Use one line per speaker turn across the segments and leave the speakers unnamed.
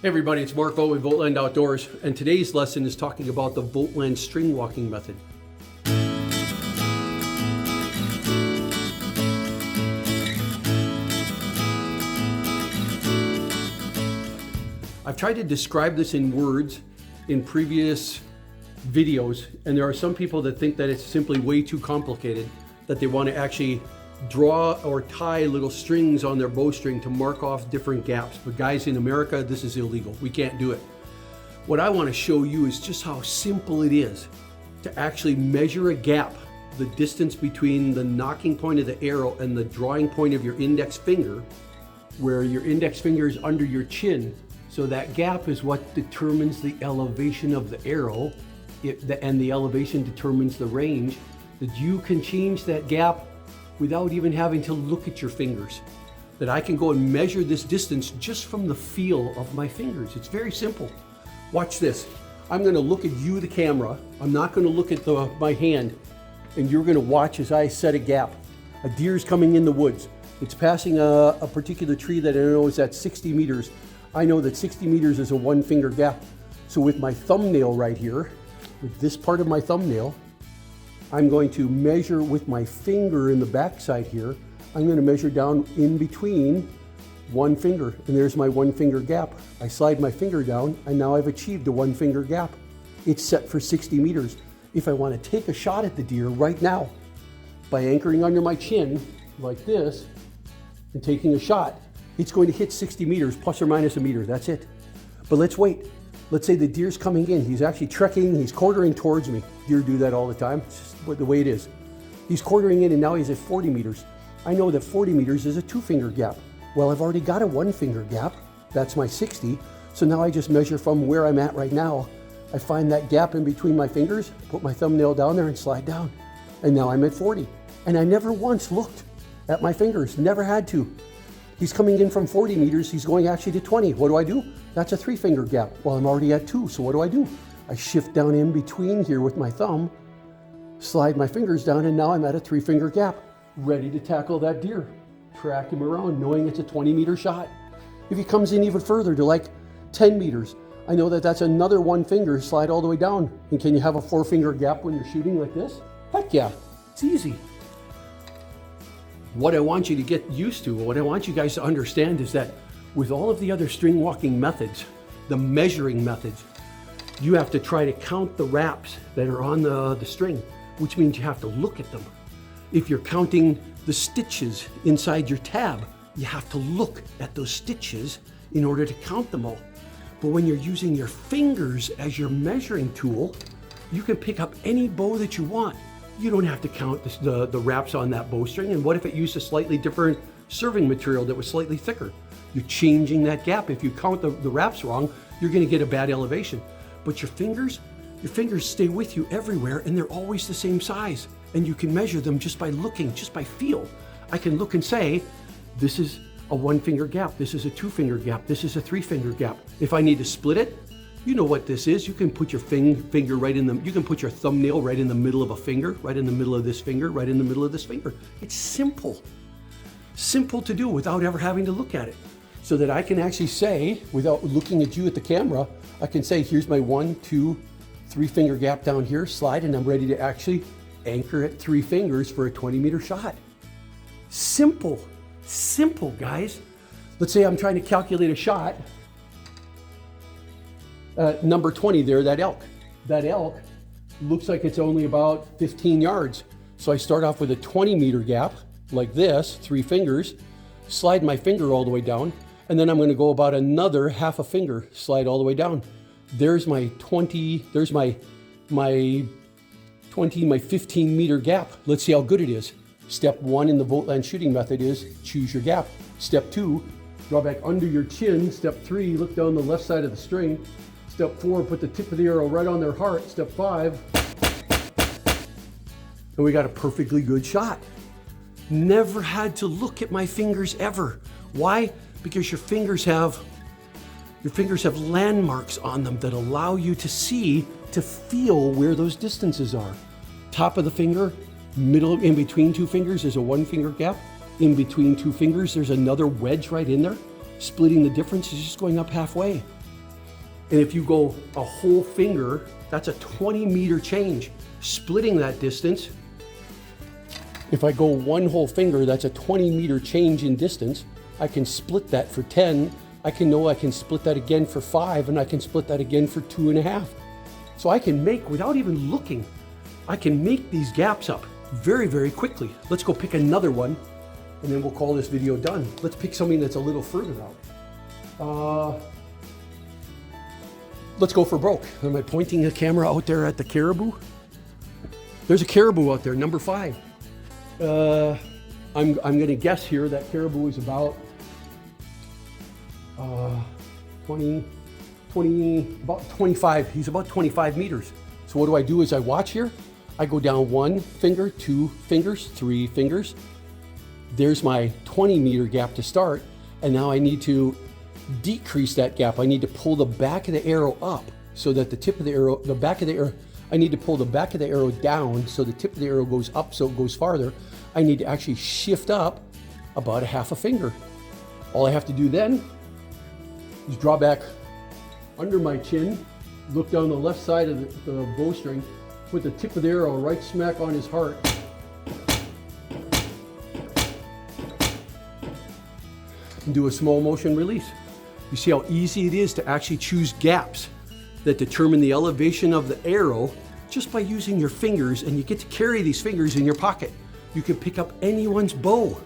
Hey everybody, it's Marco with VOGTLAND Outdoors, and today's lesson is talking about the VOGTLAND string walking method. I've tried to describe this in words in previous videos, and there are some people that think that it's simply way too complicated, that they want to actually draw or tie little strings on their bowstring to mark off different gaps. But guys, in America, this is illegal. We can't do it. What I want to show you is just how simple it is to actually measure a gap, the distance between the nocking point of the arrow and the drawing point of your index finger, where your index finger is under your chin. So that gap is what determines the elevation of the arrow, and the elevation determines the range. That you can change that gap without even having to look at your fingers. That I can go and measure this distance just from the feel of my fingers. It's very simple. Watch this. I'm gonna look at you, the camera. I'm not gonna look at my hand, and you're gonna watch as I set a gap. A deer's coming in the woods. It's passing a particular tree that I know is at 60 meters. I know that 60 meters is a 1 finger gap. So with my thumbnail right here, with this part of my thumbnail, I'm going to measure with my finger in the back side here. I'm going to measure down in between 1 finger, and there's my 1 finger gap. I slide my finger down, and now I've achieved a 1 finger gap. It's set for 60 meters. If I want to take a shot at the deer right now, by anchoring under my chin like this and taking a shot, it's going to hit 60 meters plus or minus a meter. That's it. But let's wait. Let's say the deer's coming in. He's actually trekking, he's quartering towards me. Deer do that all the time. It's just the way it is. He's quartering in, and now he's at 40 meters. I know that 40 meters is a 2 finger gap. Well, I've already got a 1 finger gap. That's my 60. So now I just measure from where I'm at right now. I find that gap in between my fingers, put my thumbnail down there and slide down. And now I'm at 40. And I never once looked at my fingers, never had to. He's coming in from 40 meters, he's going actually to 20. What do? That's a 3 finger gap. Well, I'm already at 2, so what do? I shift down in between here with my thumb, slide my fingers down, and now I'm at a 3 finger gap, ready to tackle that deer. Track him around, knowing it's a 20 meter shot. If he comes in even further to like 10 meters, I know that that's another 1 finger, slide all the way down. And can you have a 4 finger gap when you're shooting like this? Heck yeah, it's easy. What I want you to get used to, what I want you guys to understand is that with all of the other string walking methods, the measuring methods, you have to try to count the wraps that are on the string, which means you have to look at them. If you're counting the stitches inside your tab, you have to look at those stitches in order to count them all. But when you're using your fingers as your measuring tool, you can pick up any bow that you want. You don't have to count the wraps on that bowstring. And what if it used a slightly different serving material that was slightly thicker? You're changing that gap. If you count the wraps wrong, you're going to get a bad elevation. But your fingers stay with you everywhere, and they're always the same size. And you can measure them just by looking, just by feel. I can look and say, this is a 1 finger gap. This is a 2 finger gap. This is a 3 finger gap. If I need to split it, you know what this is. You can put your finger right in you can put your thumbnail right in the middle of a finger, right in the middle of this finger, right in the middle of this finger. It's simple. Simple to do without ever having to look at it. So that I can actually say, without looking at you at the camera, I can say, here's my 1, 2, 3 finger gap down here, slide, and I'm ready to actually anchor at 3 fingers for a 20 meter shot. Simple, simple, guys. Let's say I'm trying to calculate a shot. Number 20 there, that elk. That elk looks like it's only about 15 yards. So I start off with a 20 meter gap, like this, 3 fingers, slide my finger all the way down, and then I'm gonna go about another half a finger, slide all the way down. There's my 20, there's my 15 meter gap. Let's see how good it is. Step 1 in the VOGTLAND shooting method is choose your gap. Step 2, draw back under your chin. Step 3, look down the left side of the string. Step 4, put the tip of the arrow right on their heart. Step 5, and we got a perfectly good shot. Never had to look at my fingers ever. Why? Because your fingers have landmarks on them that allow you to see, to feel where those distances are. Top of the finger, middle, in between 2 fingers is a 1 finger gap. In between 2 fingers, there's another wedge right in there. Splitting the difference is just going up halfway. And if you go a whole finger, that's a 20-meter change. Splitting that distance, if I go one whole finger, that's a 20-meter change in distance. I can split that for 10. I can split that again for 5, and I can split that again for 2.5. So I can make, without even looking, I can make these gaps up very, very quickly. Let's go pick another one, and then we'll call this video done. Let's pick something that's a little further out. Let's go for broke. Am I pointing the camera out there at the caribou? There's a caribou out there, number 5. I'm gonna guess here that caribou is about 25, he's about 25 meters. So what do I do is I watch here. I go down 1 finger, 2 fingers, 3 fingers. There's my 20-meter gap to start. And now I need to decrease that gap. I need to pull the back of the arrow up so that the tip of the arrow, I need to pull the back of the arrow down so the tip of the arrow goes up so it goes farther. I need to actually shift up about a half a finger. All I have to do then is draw back under my chin, look down the left side of the bowstring, put the tip of the arrow right smack on his heart. And do a small motion release. You see how easy it is to actually choose gaps that determine the elevation of the arrow just by using your fingers, and you get to carry these fingers in your pocket. You can pick up anyone's bow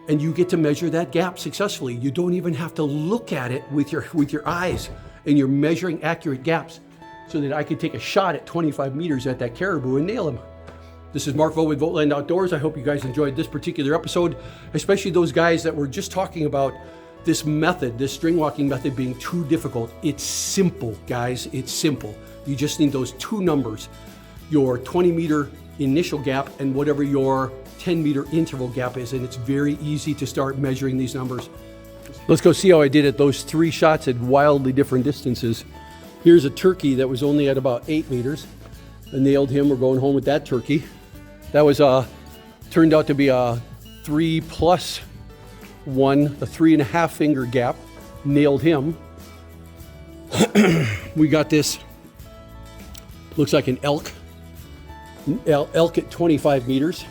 and you get to measure that gap successfully. You don't even have to look at it with your eyes, and you're measuring accurate gaps so that I could take a shot at 25 meters at that caribou and nail him. This is Mark Vogt with VOGTLAND Outdoors. I hope you guys enjoyed this particular episode, especially those guys that were just talking about this method, this string walking method being too difficult. It's simple, guys, it's simple. You just need those 2 numbers, your 20-meter initial gap and whatever your 10-meter interval gap is, and it's very easy to start measuring these numbers. Let's go see how I did at those 3 shots at wildly different distances. Here's a turkey that was only at about 8 meters. I nailed him. We're going home with that turkey. That was turned out to be a 3+1, a 3.5 finger gap. Nailed him. We got this, looks like an elk at 25 meters.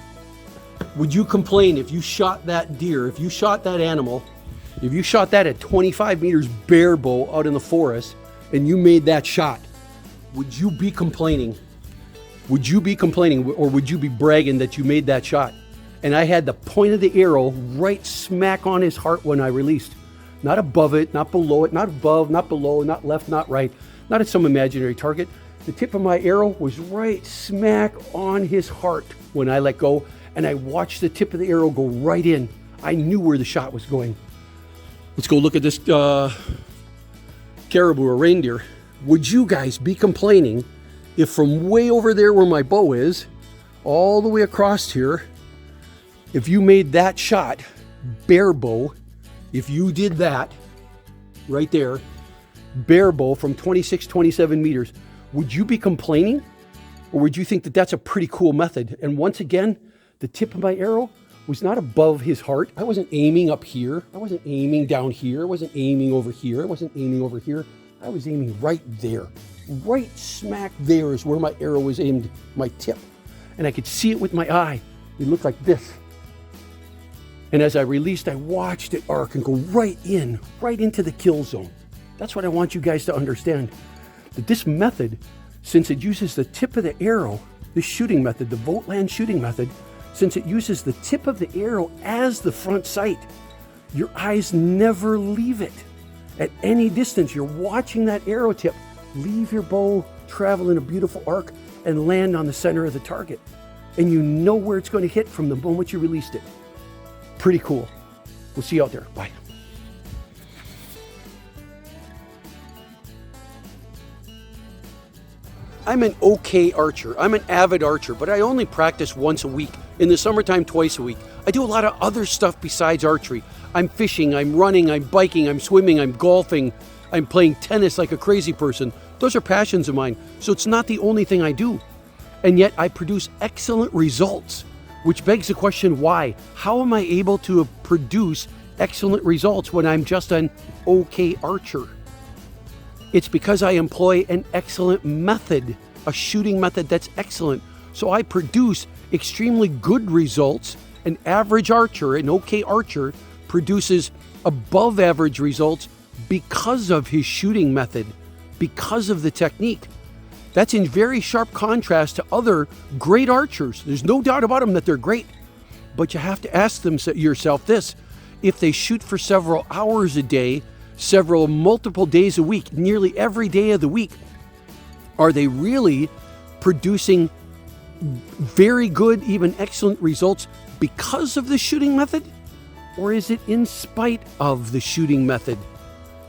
Would you complain if you shot that deer, if you shot that animal, if you shot that at 25 meters bare bow out in the forest and you made that shot? Would you be complaining? Would you be complaining, or would you be bragging that you made that shot? And I had the point of the arrow right smack on his heart when I released. Not above it, not below it, not above, not below, not left, not right, not at some imaginary target. The tip of my arrow was right smack on his heart when I let go, and I watched the tip of the arrow go right in. I knew where the shot was going. Let's go look at this caribou or reindeer. Would you guys be complaining if from way over there where my bow is, all the way across here, if you made that shot bare bow, if you did that right there, bare bow from 26, 27 meters, would you be complaining? Or would you think that that's a pretty cool method? And once again, the tip of my arrow was not above his heart. I wasn't aiming up here. I wasn't aiming down here. I wasn't aiming over here. I wasn't aiming over here. I was aiming right there. Right smack there is where my arrow was aimed, my tip. And I could see it with my eye. It looked like this. And as I released, I watched it arc and go right into the kill zone. That's what I want you guys to understand. That this method, since it uses the tip of the arrow, this shooting method, the VOGTLAND shooting method, since it uses the tip of the arrow as the front sight, your eyes never leave it. At any distance, you're watching that arrow tip leave your bow, travel in a beautiful arc, and land on the center of the target. And you know where it's going to hit from the moment you released it. Pretty cool. We'll see you out there. Bye. I'm an okay archer. I'm an avid archer, but I only practice once a week. In the summertime, twice a week. I do a lot of other stuff besides archery. I'm fishing, I'm running, I'm biking, I'm swimming, I'm golfing, I'm playing tennis like a crazy person. Those are passions of mine, so it's not the only thing I do. And yet I produce excellent results, which begs the question, why? How am I able to produce excellent results when I'm just an okay archer? It's because I employ an excellent method, a shooting method that's excellent. So I produce extremely good results. An average archer, an okay archer, produces above average results because of his shooting method, because of the technique. That's in very sharp contrast to other great archers. There's no doubt about them that they're great. But you have to ask yourself this: if they shoot for several hours a day, multiple days a week, nearly every day of the week, are they really producing very good, even excellent results because of the shooting method? Or is it in spite of the shooting method?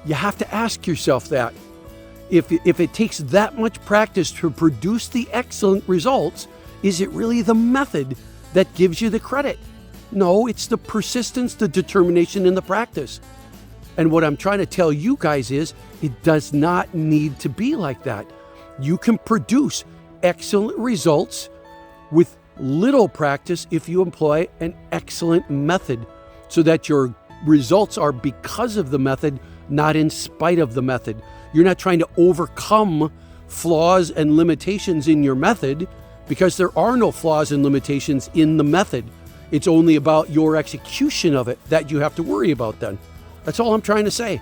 You have to ask yourself that. If it takes that much practice to produce the excellent results, is it really the method that gives you the credit? No, it's the persistence, the determination, and the practice. And what I'm trying to tell you guys is, it does not need to be like that. You can produce excellent results with little practice if you employ an excellent method, so that your results are because of the method, not in spite of the method. You're not trying to overcome flaws and limitations in your method, because there are no flaws and limitations in the method. It's only about your execution of it that you have to worry about then. That's all I'm trying to say.